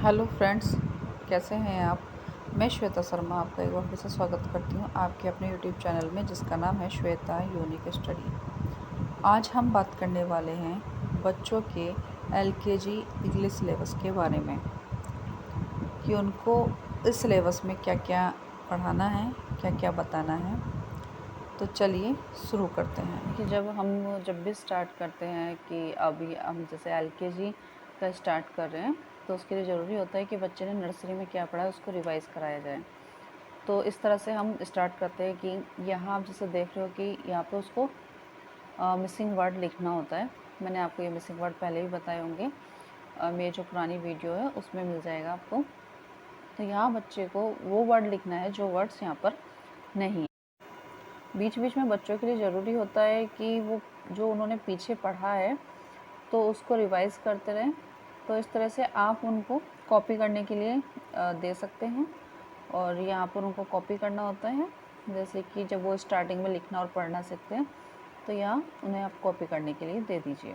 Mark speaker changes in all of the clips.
Speaker 1: Hello friends, कैसे हैं आप। मैं श्वेता शर्मा आपका एक बार फिर से स्वागत करती हूँ आपके अपने यूट्यूब चैनल में, जिसका नाम है श्वेता यूनिक स्टडी। आज हम बात करने वाले हैं बच्चों के एलकेजी इंग्लिश सिलेबस के बारे में कि उनको इस सिलेबस में क्या क्या पढ़ाना है, क्या क्या बताना है। तो चलिए शुरू करते हैं कि जब भी स्टार्ट करते हैं कि अभी हम जैसे एलकेजी का स्टार्ट कर रहे हैं, तो उसके लिए ज़रूरी होता है कि बच्चे ने नर्सरी में क्या पढ़ा है उसको रिवाइज़ कराया जाए। तो इस तरह से हम स्टार्ट करते हैं कि यहाँ आप जैसे देख रहे हो कि यहाँ पे उसको मिसिंग वर्ड लिखना होता है। मैंने आपको ये मिसिंग वर्ड पहले ही बताए होंगे, मेरी जो पुरानी वीडियो है उसमें मिल जाएगा आपको। तो यहाँ बच्चे को वो वर्ड लिखना है जो वर्ड्स यहाँ पर नहीं है। बीच बीच में बच्चों के लिए ज़रूरी होता है कि वो जो उन्होंने पीछे पढ़ा है तो उसको रिवाइज़ करते रहें। तो इस तरह से आप उनको कॉपी करने के लिए दे सकते हैं, और यहाँ पर उनको कॉपी करना होता है। जैसे कि जब वो स्टार्टिंग में लिखना और पढ़ना सीखते हैं, तो यहाँ उन्हें आप कॉपी करने के लिए दे दीजिए।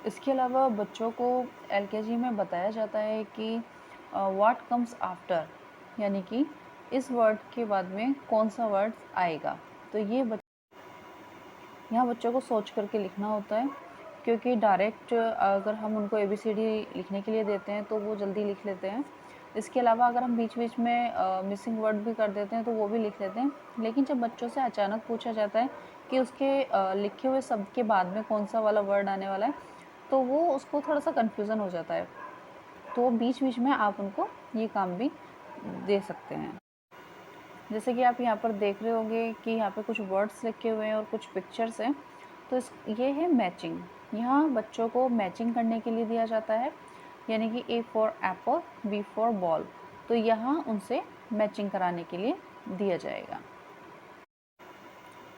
Speaker 1: इसके अलावा बच्चों को एलकेजी में बताया जाता है कि व्हाट कम्स आफ्टर, यानी कि इस वर्ड के बाद में कौन सा वर्ड आएगा। तो ये यहाँ बच्चों को सोच करके लिखना होता है, क्योंकि डायरेक्ट अगर हम उनको ABCD लिखने के लिए देते हैं तो वो जल्दी लिख लेते हैं। इसके अलावा अगर हम बीच बीच में मिसिंग वर्ड भी कर देते हैं तो वो भी लिख लेते हैं। लेकिन जब बच्चों से अचानक पूछा जाता है कि उसके लिखे हुए शब्द के बाद में कौन सा वाला वर्ड आने वाला है, तो वो उसको थोड़ा सा कन्फ्यूज़न हो जाता है। तो बीच बीच में आप उनको ये काम भी दे सकते हैं। जैसे कि आप यहाँ पर देख रहे होंगे कि यहाँ पे कुछ वर्ड्स लिखे हुए हैं और कुछ पिक्चर्स हैं। तो ये है मैचिंग। यहाँ बच्चों को मैचिंग करने के लिए दिया जाता है, यानी कि A for Apple, B for ball. तो यहाँ उनसे मैचिंग कराने के लिए दिया जाएगा।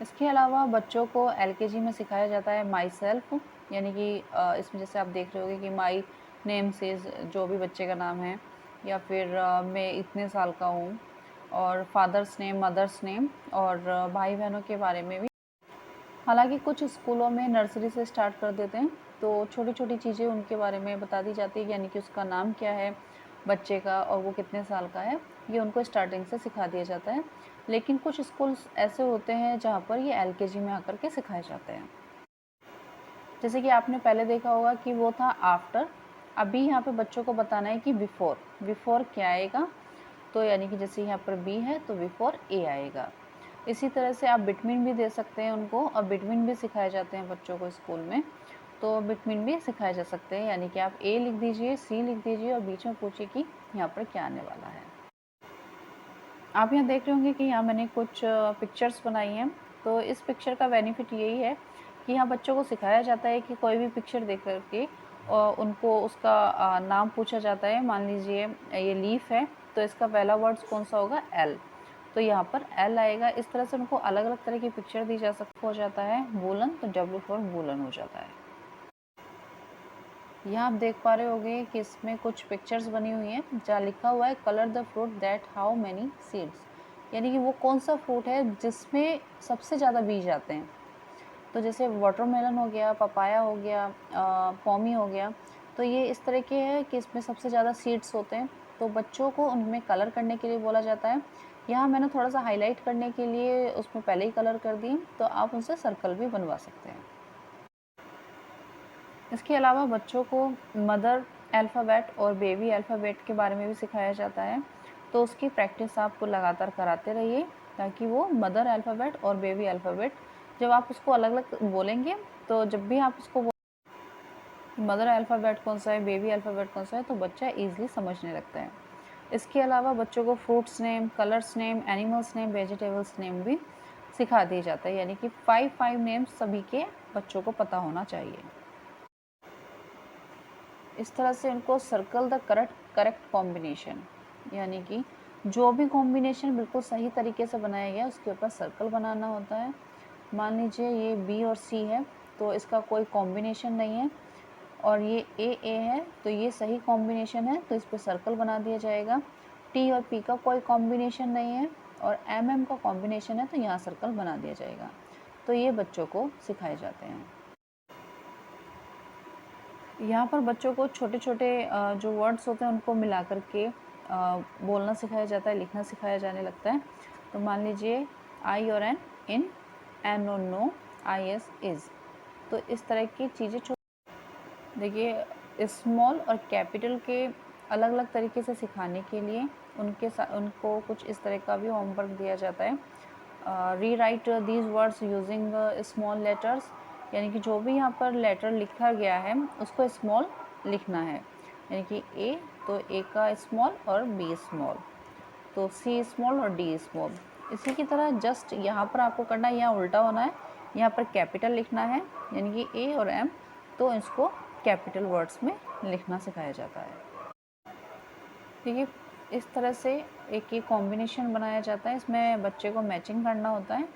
Speaker 1: इसके अलावा बच्चों को एलकेजी में सिखाया जाता है माई सेल्फ, यानी कि इसमें जैसे आप देख रहे होंगे कि माई नेम से जो भी बच्चे का नाम है, या फिर मैं इतने साल का हूँ, और फादर्स नेम, मदर्स नेम, और भाई बहनों के बारे में भी। हालांकि कुछ स्कूलों में नर्सरी से स्टार्ट कर देते हैं, तो छोटी छोटी चीज़ें उनके बारे में बता दी जाती है, यानी कि उसका नाम क्या है बच्चे का और वो कितने साल का है, ये उनको स्टार्टिंग से सिखा दिया जाता है। लेकिन कुछ स्कूल्स ऐसे होते हैं जहाँ पर ये एलकेजी में आकर के सिखाए जाते हैं। जैसे कि आपने पहले देखा होगा कि वो था आफ्टर। अभी यहाँ पे बच्चों को बताना है कि बिफोर। बिफोर क्या आएगा, तो यानी कि जैसे यहाँ पर बी है तो बिफोर ए आएगा। इसी तरह से आप बिटवीन भी दे सकते हैं उनको, और बिटवीन भी सिखाए जाते हैं बच्चों को स्कूल में। तो बिटवीन भी सिखाए जा सकते हैं, यानी कि आप ए लिख दीजिए, सी लिख दीजिए और बीच में पूछिए कि यहाँ पर क्या आने वाला है। आप यहाँ देख रहे होंगे कि यहाँ मैंने कुछ पिक्चर्स बनाई हैं। तो इस पिक्चर का बेनिफिट यही है कि यहाँ बच्चों को सिखाया जाता है कि कोई भी पिक्चर देख करके उनको उसका नाम पूछा जाता है। मान लीजिए ये लीफ है, तो इसका पहला वर्ड्स कौन सा होगा, एल। तो यहाँ पर एल आएगा। इस तरह से उनको अलग अलग तरह की पिक्चर दी जा सकती हो जाता है। वूलन, तो W फॉर वूलन हो जाता है। यहाँ आप देख पा रहे होंगे कि इसमें कुछ पिक्चर्स बनी हुई हैं जहाँ लिखा हुआ है colour the fruit that how many seeds, यानी कि वो कौन सा फ्रूट है जिसमें सबसे ज़्यादा बीज आते हैं। तो जैसे वाटरमेलन हो गया, पपाया हो गया, पॉमी हो गया, तो ये इस तरह के है कि इसमें सबसे ज़्यादा सीड्स होते हैं। तो बच्चों को उनमें कलर करने के लिए बोला जाता है। यहाँ मैंने थोड़ा सा हाईलाइट करने के लिए उसमें पहले ही कलर कर दिए, तो आप उनसे सर्कल भी बनवा सकते हैं। इसके अलावा बच्चों को मदर अल्फ़ाबेट और बेबी अल्फ़ाबेट के बारे में भी सिखाया जाता है। तो उसकी प्रैक्टिस आपको लगातार कराते रहिए, ताकि वो मदर अल्फ़ाबेट और बेबी अल्फ़ाबेट जब आप उसको अलग अलग बोलेंगे, तो जब भी आप उसको मदर अल्फ़ाबेट कौन सा है, बेबी अल्फ़ाबेट कौन सा है, तो बच्चा ईजिली समझने लगता है। इसके अलावा बच्चों को fruits name, colours name, animals name, vegetables name भी सिखा दिया जाता है, यानी कि 5 नेम्स सभी के बच्चों को पता होना चाहिए। इस तरह से उनको सर्कल द करेक्ट कॉम्बिनेशन, यानी कि जो भी कॉम्बिनेशन बिल्कुल सही तरीके से बनाया गया उसके ऊपर सर्कल बनाना होता है। मान लीजिए ये बी और सी है, तो इसका कोई कॉम्बिनेशन नहीं है, और ये ए है, तो ये सही कॉम्बिनेशन है, तो इस पर सर्कल बना दिया जाएगा। टी और पी का कोई कॉम्बिनेशन नहीं है और एम का कॉम्बिनेशन है, तो यहाँ सर्कल बना दिया जाएगा। तो ये बच्चों को सिखाए जाते हैं। यहाँ पर बच्चों को छोटे छोटे जो वर्ड्स होते हैं उनको मिला करके बोलना सिखाया जाता है, लिखना सिखाया जाने लगता है। तो मान लीजिए आई और इन, एन और नो, आई एस इज़। तो इस तरह की चीज़ें देखिए स्मॉल और कैपिटल के अलग अलग तरीके से सिखाने के लिए उनको कुछ इस तरह का भी होमवर्क दिया जाता है। री right these words using small letters, यानी कि जो भी यहाँ पर लेटर लिखा गया है उसको स्मॉल लिखना है। यानी कि ए तो ए का स्मॉल और बी स्मॉल, तो सी स्मॉल और डी स्मॉल। इसी की तरह जस्ट यहाँ पर आपको करना है, यहाँ उल्टा होना है, यहाँ पर कैपिटल लिखना है यानी कि ए और एम, तो इसको कैपिटल वर्ड्स में लिखना सिखाया जाता है। देखिए इस तरह से एक ये कॉम्बिनेशन बनाया जाता है, इसमें बच्चे को मैचिंग करना होता है।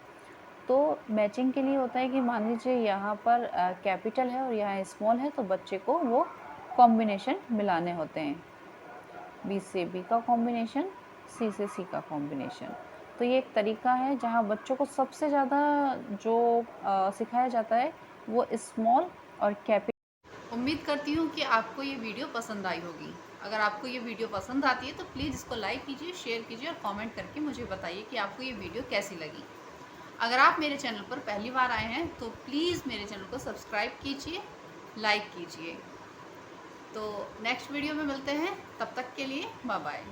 Speaker 1: तो मैचिंग के लिए होता है कि मान लीजिए यहाँ पर कैपिटल है और यहाँ स्मॉल है, तो बच्चे को वो कॉम्बिनेशन मिलाने होते हैं, बी से बी का कॉम्बिनेशन, सी से सी का कॉम्बिनेशन। तो ये एक तरीका है जहाँ बच्चों को सबसे ज़्यादा जो सिखाया जाता है वो स्मॉल और कैपिटल। उम्मीद करती हूँ कि आपको ये वीडियो पसंद आई होगी। अगर आपको ये वीडियो पसंद आती है तो प्लीज़ इसको लाइक कीजिए, शेयर कीजिए और कमेंट करके मुझे बताइए कि आपको ये वीडियो कैसी लगी। अगर आप मेरे चैनल पर पहली बार आए हैं तो प्लीज़ मेरे चैनल को सब्सक्राइब कीजिए, लाइक कीजिए। तो नेक्स्ट वीडियो में मिलते हैं, तब तक के लिए बाय बाय।